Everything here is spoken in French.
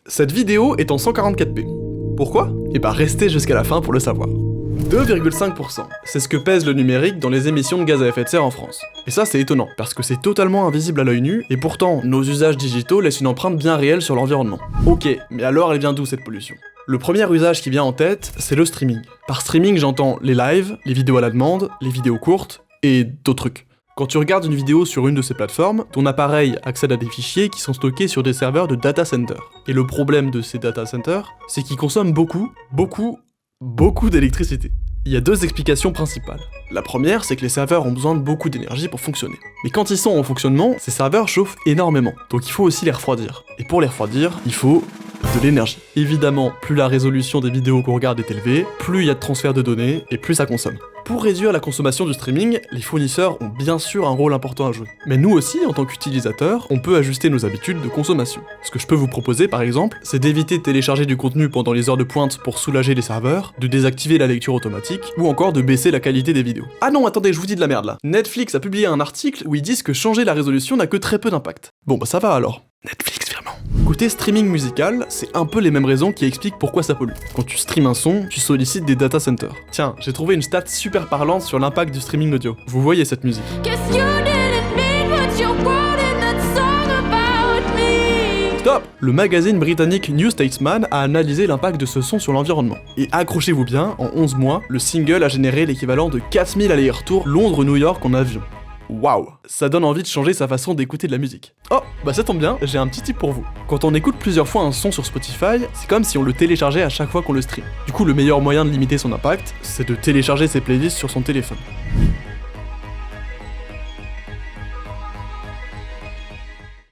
Cette vidéo est en 144p. Pourquoi? Et bah restez jusqu'à la fin pour le savoir. 2,5%, c'est ce que pèse le numérique dans les émissions de gaz à effet de serre en France. Et ça c'est étonnant, parce que c'est totalement invisible à l'œil nu, et pourtant nos usages digitaux laissent une empreinte bien réelle sur l'environnement. Ok, mais alors elle vient d'où cette pollution? Le premier usage qui vient en tête, c'est le streaming. Par streaming j'entends les lives, les vidéos à la demande, les vidéos courtes, et d'autres trucs. Quand tu regardes une vidéo sur une de ces plateformes, ton appareil accède à des fichiers qui sont stockés sur des serveurs de data center. Et le problème de ces data centers, c'est qu'ils consomment beaucoup d'électricité. Il y a deux explications principales. La première, c'est que les serveurs ont besoin de beaucoup d'énergie pour fonctionner. Mais quand ils sont en fonctionnement, ces serveurs chauffent énormément, donc il faut aussi les refroidir. Et pour les refroidir, il faut de l'énergie. Évidemment, plus la résolution des vidéos qu'on regarde est élevée, plus il y a de transfert de données, et plus ça consomme. Pour réduire la consommation du streaming, les fournisseurs ont bien sûr un rôle important à jouer. Mais nous aussi, en tant qu'utilisateurs, on peut ajuster nos habitudes de consommation. Ce que je peux vous proposer par exemple, c'est d'éviter de télécharger du contenu pendant les heures de pointe pour soulager les serveurs, de désactiver la lecture automatique, ou encore de baisser la qualité des vidéos. Ah non, attendez, je vous dis de la merde là. Netflix a publié un article où ils disent que changer la résolution n'a que très peu d'impact. Bon bah ça va alors. Netflix vraiment. Côté streaming musical, c'est un peu les mêmes raisons qui expliquent pourquoi ça pollue. Quand tu streames un son, tu sollicites des data centers. Tiens, j'ai trouvé une stat super parlante sur l'impact du streaming audio. Vous voyez cette musique. Stop! Le magazine britannique New Statesman a analysé l'impact de ce son sur l'environnement. Et accrochez-vous bien, en 11 mois, le single a généré l'équivalent de 4000 allers-retours Londres-New York en avion. Waouh, ça donne envie de changer sa façon d'écouter de la musique. Oh, bah ça tombe bien, j'ai un petit tip pour vous. Quand on écoute plusieurs fois un son sur Spotify, c'est comme si on le téléchargeait à chaque fois qu'on le stream. Du coup, le meilleur moyen de limiter son impact, c'est de télécharger ses playlists sur son téléphone.